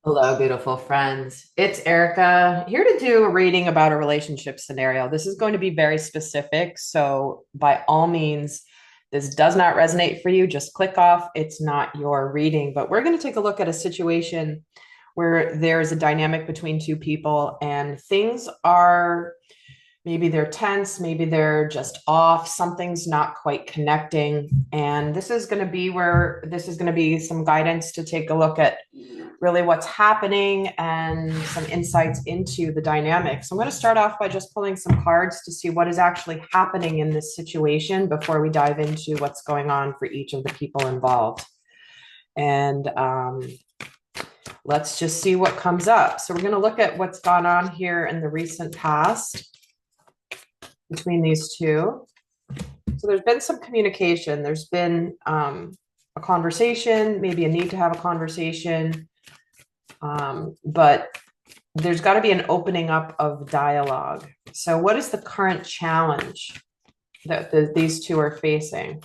Hello, beautiful friends. It's Erica here to do a reading about a relationship scenario. This is going to be very specific. So, by all means, this does not resonate for you. Just click off. It's not your reading. But we're going to take a look at a situation where there's a dynamic between two people and things are maybe they're tense, maybe they're just off, something's not quite connecting. And this is going to be where this is going to be some guidance to take a look at really what's happening and some insights into the dynamics. So I'm going to start off by just pulling some cards to see what is actually happening in this situation before we dive into what's going on for each of the people involved. And let's just see what comes up. So we're going to look at what's gone on here in the recent past between these two. So there's been some communication. There's been a conversation, maybe a need to have a conversation, but there's got to be an opening up of dialogue. So what is the current challenge that these two are facing?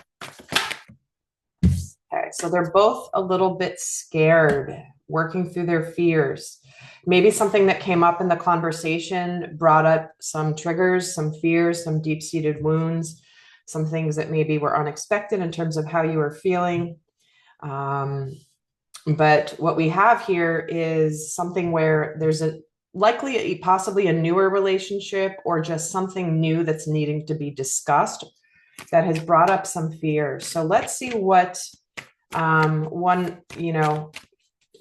Okay, so they're both a little bit scared, working through their fears. Maybe something that came up in the conversation brought up some triggers, some fears, some deep-seated wounds, some things that maybe were unexpected in terms of how you were feeling. But what we have here is something where there's possibly a newer relationship or just something new that's needing to be discussed that has brought up some fears. So let's see what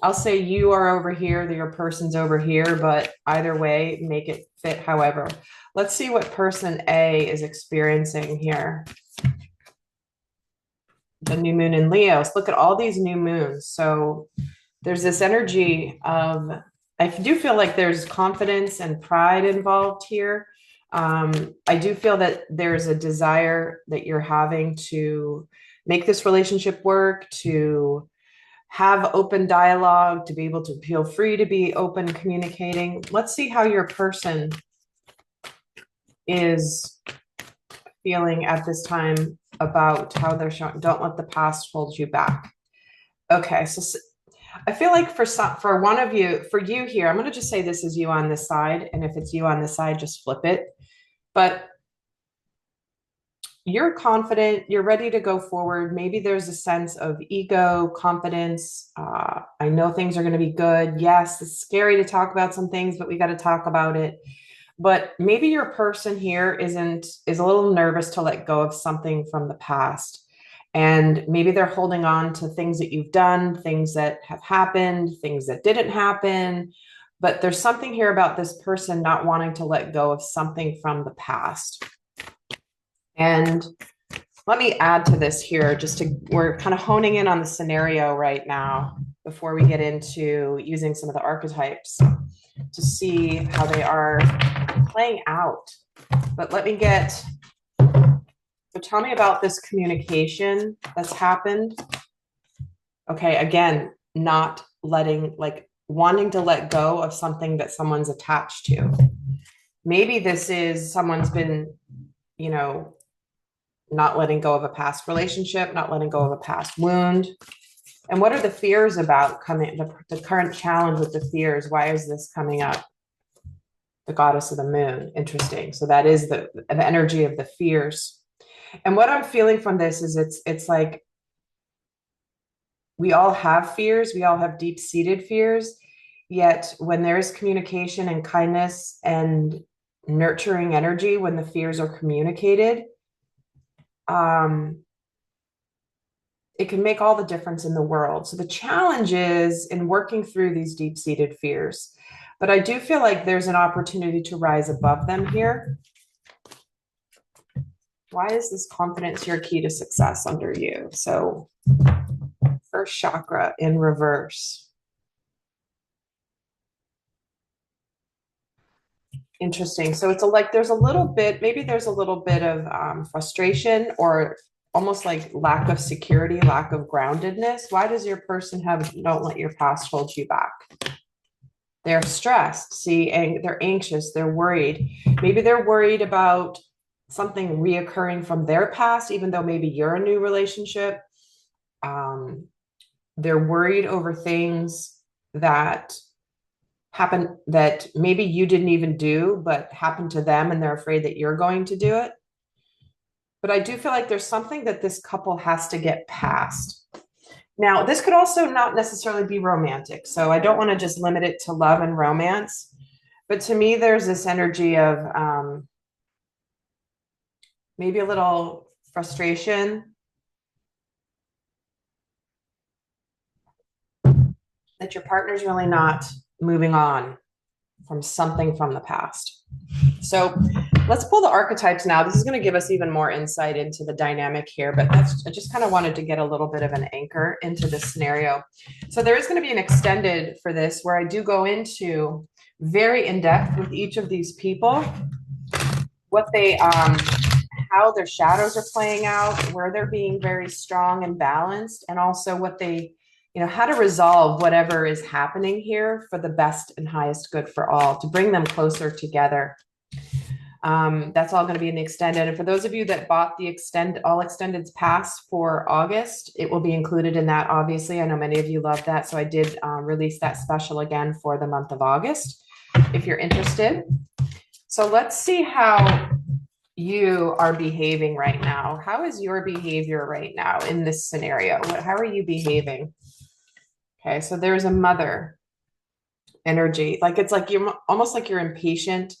I'll say you are over here, your person's over here, but either way, make it fit however. Let's see what person A is experiencing here. The new moon in Leo. So look at all these new moons. So there's this energy of, I do feel like there's confidence and pride involved here. I do feel that there's a desire that you're having to make this relationship work, to have open dialogue, to be able to feel free to be open communicating. Let's see how your person is feeling at this time about how they're showing. Don't let the past hold you back. Okay, so I feel like for one of you, for you here, I'm going to just say this is you on this side, and if it's you on this side, just flip it. But you're confident, you're ready to go forward. Maybe there's a sense of ego, confidence. I know things are going to be good. Yes, it's scary to talk about some things, but we got to talk about it. But maybe your person here is a little nervous to let go of something from the past. And maybe they're holding on to things that you've done, things that have happened, things that didn't happen. But there's something here about this person not wanting to let go of something from the past. And let me add to this here, we're kind of honing in on the scenario right now before we get into using some of the archetypes to see how they are playing out. But so tell me about this communication that's happened. Okay, again, not wanting to let go of something that someone's attached to. Maybe this is someone's been, not letting go of a past relationship, not letting go of a past wound. And what are the fears about the current challenge with the fears? Why is this coming up? The goddess of the moon. Interesting. So that is the energy of the fears. And what I'm feeling from this is it's like we all have fears. We all have deep-seated fears. Yet when there is communication and kindness and nurturing energy, when the fears are communicated, it can make all the difference in the world. So the challenge is in working through these deep-seated fears. But I do feel like there's an opportunity to rise above them here. Why is this confidence your key to success under you? So first chakra in reverse. Interesting. So there's a little bit, maybe there's a little bit of frustration or almost like lack of security, lack of groundedness. Why does your person don't let your past hold you back? They're stressed, see, and they're anxious, they're worried. Maybe they're worried about something reoccurring from their past, even though maybe you're a new relationship. They're worried over things that happened that maybe you didn't even do, but happened to them and they're afraid that you're going to do it. But I do feel like there's something that this couple has to get past. Now, this could also not necessarily be romantic. So I don't want to just limit it to love and romance. But to me, there's this energy of maybe a little frustration that your partner's really not moving on from something from the past. So let's pull the archetypes now. This is going to give us even more insight into the dynamic here, but I just kind of wanted to get a little bit of an anchor into this scenario. So there is going to be an extended for this where I do go into very in depth with each of these people, what they, how their shadows are playing out, where they're being very strong and balanced, and also what they, how to resolve whatever is happening here for the best and highest good for all, to bring them closer together. That's all going to be in the extended. And for those of you that bought the all extendeds pass for August, it will be included in that. Obviously, I know many of you love that. So I did release that special again for the month of August, if you're interested. So let's see how you are behaving right now. How is your behavior right now in this scenario? How are you behaving? Okay, so there's a mother energy. Like it's like you're almost like you're impatient.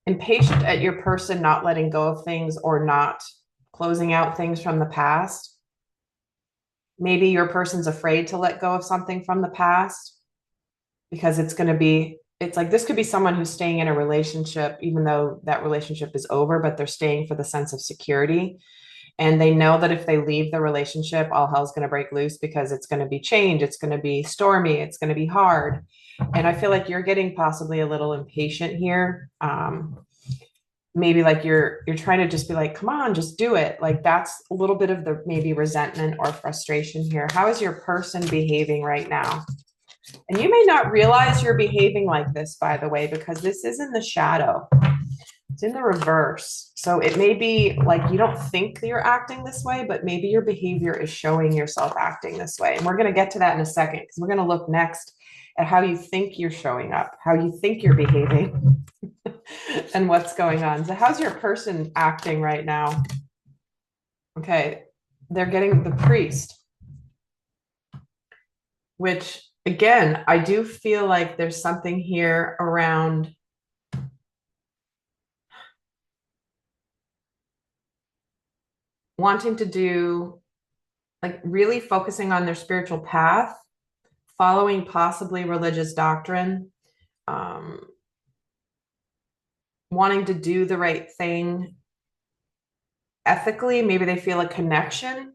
Impatient at your person not letting go of things or not closing out things from the past. Maybe your person's afraid to let go of something from the past because it's like this could be someone who's staying in a relationship, even though that relationship is over, but they're staying for the sense of security. And they know that if they leave the relationship, all hell's going to break loose because it's going to be change. It's going to be stormy. It's going to be hard. And I feel like you're getting possibly a little impatient here. Maybe like you're trying to just be like, come on, just do it. Like that's a little bit of the maybe resentment or frustration here. How is your person behaving right now? And you may not realize you're behaving like this, by the way, because this is in the shadow. It's in the reverse. So it may be like you don't think you're acting this way, but maybe your behavior is showing yourself acting this way. And we're going to get to that in a second because we're going to look next at how you think you're showing up, how you think you're behaving, and what's going on. So how's your person acting right now? Okay, they're getting the priest, which again, I do feel like there's something here around wanting to do, like really focusing on their spiritual path, following possibly religious doctrine, wanting to do the right thing ethically. Maybe they feel a connection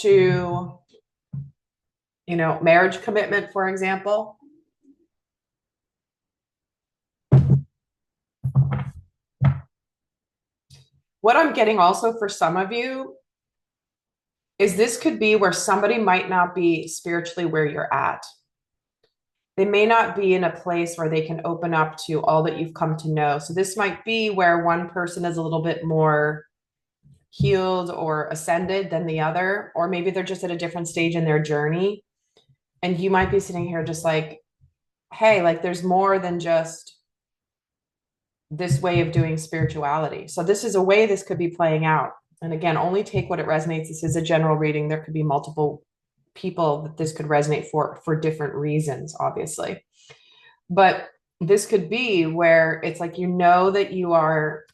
to, marriage commitment, for example. What I'm getting also for some of you is this could be where somebody might not be spiritually where you're at. They may not be in a place where they can open up to all that you've come to know. So this might be where one person is a little bit more healed or ascended than the other, or maybe they're just at a different stage in their journey. And you might be sitting here just like, hey, like there's more than just this way of doing spirituality. So this is a way this could be playing out. And again, only take what it resonates. This is a general reading. There could be multiple people that this could resonate for different reasons, obviously. But this could be where it's like, that you are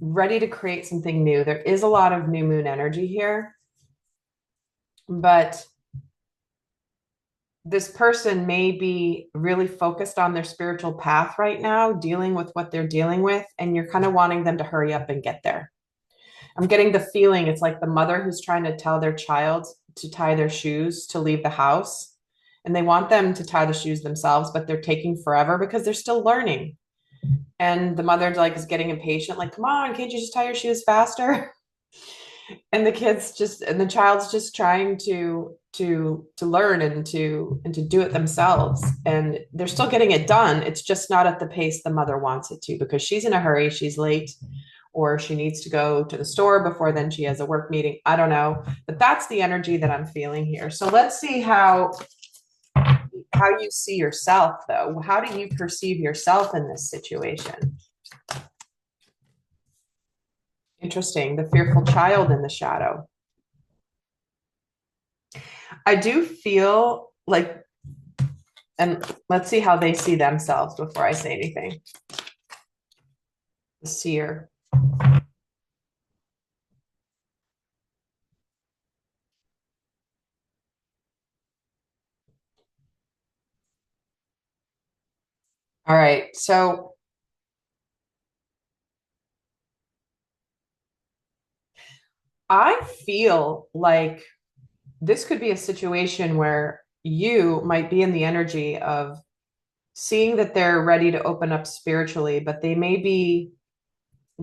ready to create something new. There is a lot of new moon energy here, but this person may be really focused on their spiritual path right now, dealing with what they're dealing with, and you're kind of wanting them to hurry up and get there. I'm getting the feeling it's like the mother who's trying to tell their child to tie their shoes to leave the house, and they want them to tie the shoes themselves, but they're taking forever because they're still learning. And the mother like is getting impatient, like, come on, can't you just tie your shoes faster? And the child's just trying to learn and to do it themselves, and they're still getting it done. It's just not at the pace the mother wants it to because she's in a hurry, she's late, or she needs to go to the store before then she has a work meeting. I don't know, but that's the energy that I'm feeling here. So let's see how you see yourself, though. How do you perceive yourself in this situation? Interesting. The fearful child in the shadow. I do feel like, and let's see how they see themselves before I say anything. The seer. All right. So I feel like this could be a situation where you might be in the energy of seeing that they're ready to open up spiritually, but they may be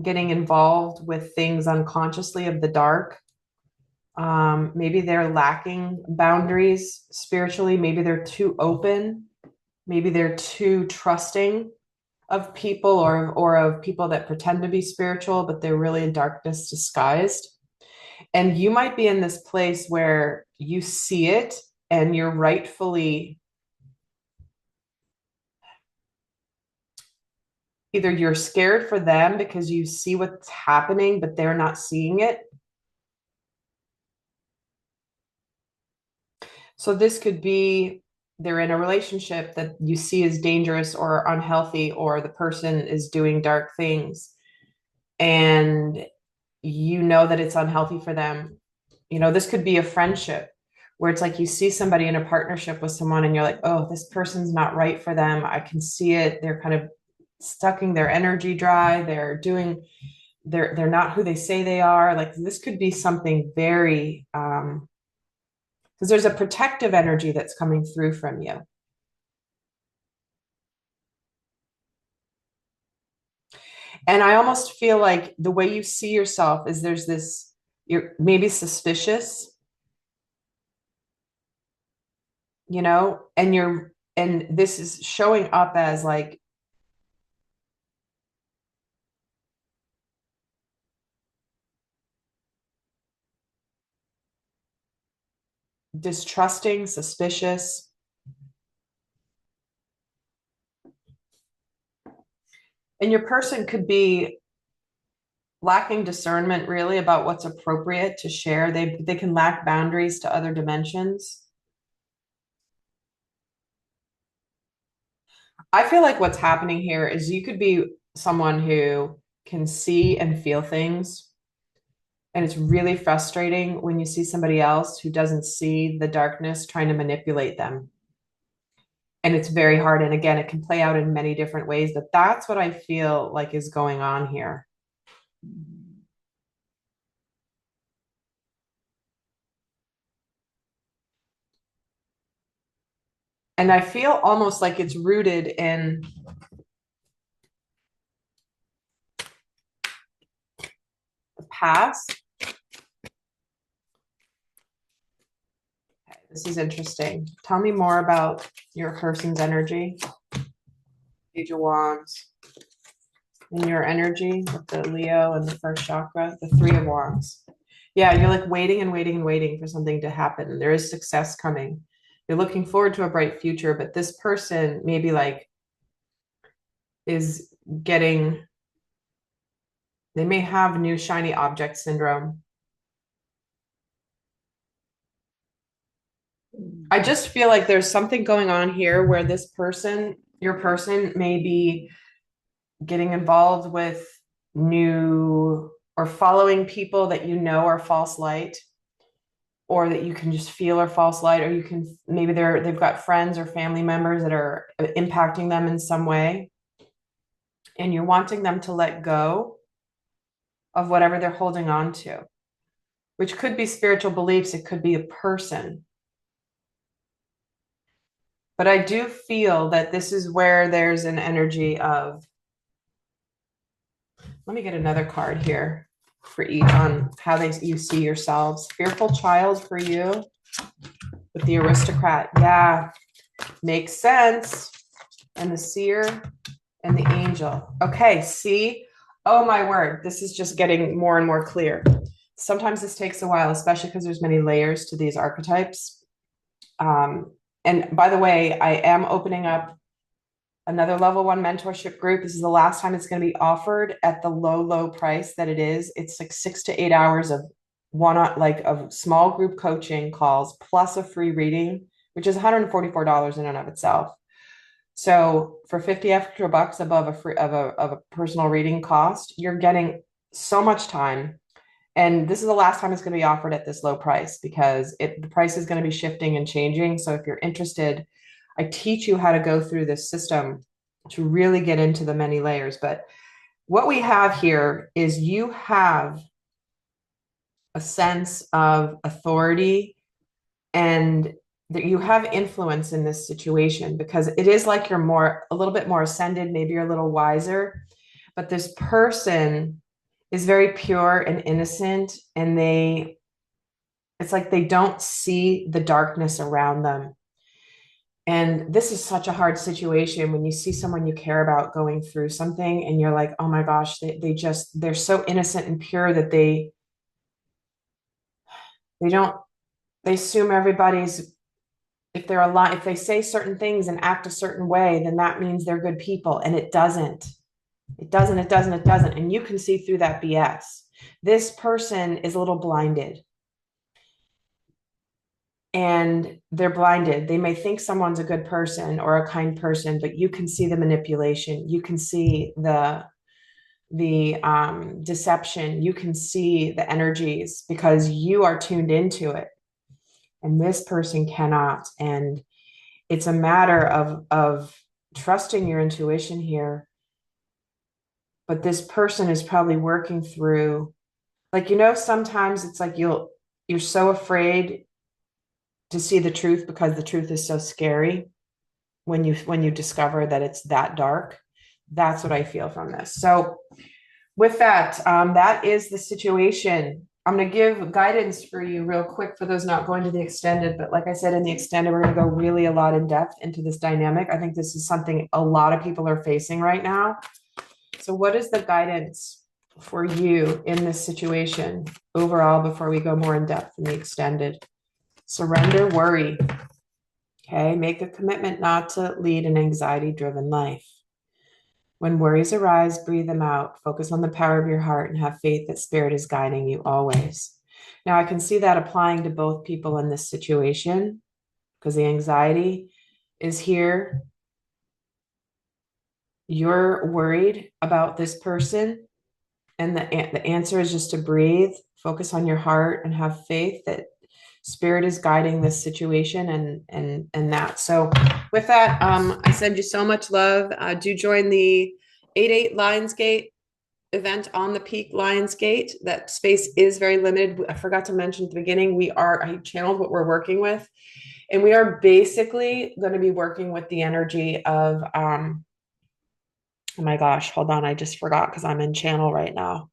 getting involved with things unconsciously of the dark. Maybe they're lacking boundaries spiritually. Maybe they're too open. Maybe they're too trusting of people, or of people that pretend to be spiritual, but they're really in darkness disguised. And you might be in this place where you see it and you're rightfully, either you're scared for them because you see what's happening, but they're not seeing it. So this could be they're in a relationship that you see as dangerous or unhealthy, or the person is doing dark things, and you know that it's unhealthy for them. You know, this could be a friendship where it's like you see somebody in a partnership with someone and you're like, oh, this person's not right for them. I can see it. They're kind of sucking their energy dry. They're not who they say they are. Like, this could be something very because there's a protective energy that's coming through from you. And I almost feel like the way you see yourself is there's this, you're maybe suspicious, you know, and this is showing up as like, distrusting, suspicious. And your person could be lacking discernment really about what's appropriate to share. They can lack boundaries to other dimensions. I feel like what's happening here is you could be someone who can see and feel things. And it's really frustrating when you see somebody else who doesn't see the darkness trying to manipulate them. And it's very hard. And again, it can play out in many different ways, but that's what I feel like is going on here. And I feel almost like it's rooted in the past. Okay, this is interesting. Tell me more about your person's energy. Page of Wands. In your energy with the Leo and the first chakra, the Three of Wands. Yeah, you're like waiting and waiting and waiting for something to happen. There is success coming. You're looking forward to a bright future, but this person maybe like is getting, they may have new shiny object syndrome. I just feel like there's something going on here where this person, your person, may be getting involved with new or following people that you know are false light, or that you can just feel are false light, or you can maybe they've got friends or family members that are impacting them in some way, and you're wanting them to let go of whatever they're holding on to, which could be spiritual beliefs, it could be a person. But I do feel that this is where there's an energy of, let me get another card here for each on how you see yourselves. Fearful child for you with the aristocrat. Yeah, makes sense. And the seer and the angel. Okay, see, Oh my word, this is just getting more and more clear. Sometimes this takes a while, especially because there's many layers to these archetypes. And by the way, I am opening up another level one mentorship group. This is the last time it's going to be offered at the low price that it is. It's like 6 to 8 hours of like of small group coaching calls plus a free reading, which is $144 in and of itself. So for 50 extra bucks above a personal reading cost, you're getting so much time. And this is the last time it's going to be offered at this low price because the price is going to be shifting and changing. So if you're interested, I teach you how to go through this system to really get into the many layers. But what we have here is you have a sense of authority and that you have influence in this situation because it is like you're a little bit more ascended, maybe you're a little wiser, but this person is very pure and innocent, and it's like they don't see the darkness around them. And this is such a hard situation when you see someone you care about going through something and you're like, oh my gosh, they're so innocent and pure that they don't, they assume everybody's, if they say certain things and act a certain way, then that means they're good people. And it doesn't. It doesn't, it doesn't, it doesn't. And you can see through that BS. This person is a little blinded. And they're blinded. They may think someone's a good person or a kind person, but you can see the manipulation. You can see the deception. You can see the energies because you are tuned into it. And this person cannot. And it's a matter of trusting your intuition here. But this person is probably working through, like, sometimes it's like you're so afraid to see the truth because the truth is so scary when you discover that it's that dark. That's what I feel from this. So with that, that is the situation. I'm going to give guidance for you real quick for those not going to the extended. But like I said, in the extended, we're going to go really a lot in depth into this dynamic. I think this is something a lot of people are facing right now. So what is the guidance for you in this situation overall before we go more in depth in the extended? Surrender worry. Okay, make a commitment not to lead an anxiety-driven life. When worries arise, breathe them out. Focus on the power of your heart and have faith that Spirit is guiding you always. Now, I can see that applying to both people in this situation because the anxiety is here. You're worried about this person, and the answer is just to breathe, focus on your heart, and have faith that Spirit is guiding this situation and that. So with that, I send you so much love. Do join the 8/8 Lionsgate event on the Peak Lionsgate. That space is very limited. I forgot to mention at the beginning, I channeled what we're working with, and we are basically going to be working with the energy of, oh my gosh, hold on. I just forgot because I'm in channel right now.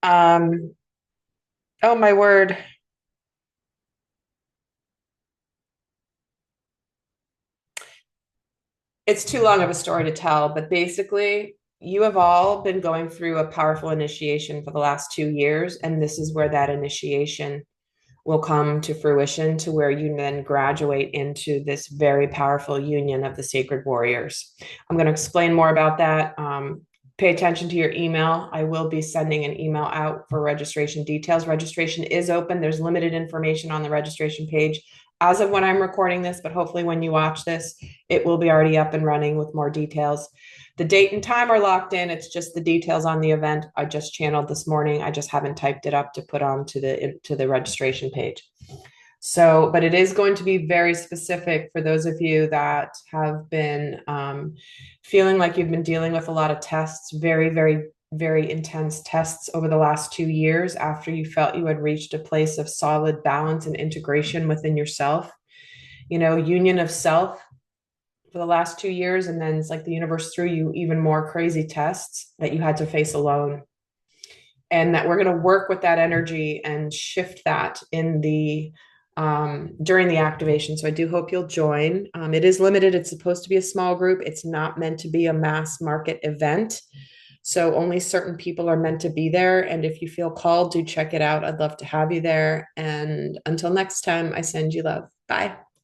Oh my word. It's too long of a story to tell, but basically, you have all been going through a powerful initiation for the last 2 years, and this is where that initiation will come to fruition, to where you then graduate into this very powerful union of the sacred warriors. I'm going to explain more about that. Pay attention to your email. I will be sending an email out for registration details. Registration is open. There's limited information on the registration page as of when I'm recording this, but hopefully when you watch this, it will be already up and running with more details. The date and time are locked in. It's just the details on the event I just channeled this morning. I just haven't typed it up to put on to the registration page. So, but it is going to be very specific for those of you that have been feeling like you've been dealing with a lot of tests, very, very, very intense tests over the last 2 years after you felt you had reached a place of solid balance and integration within yourself, union of self for the last 2 years. And then it's like the universe threw you even more crazy tests that you had to face alone. And that we're going to work with that energy and shift that in during the activation. So I do hope you'll join. It is limited. It's supposed to be a small group. It's not meant to be a mass market event. So only certain people are meant to be there. And if you feel called, do check it out. I'd love to have you there. And until next time, I send you love. Bye.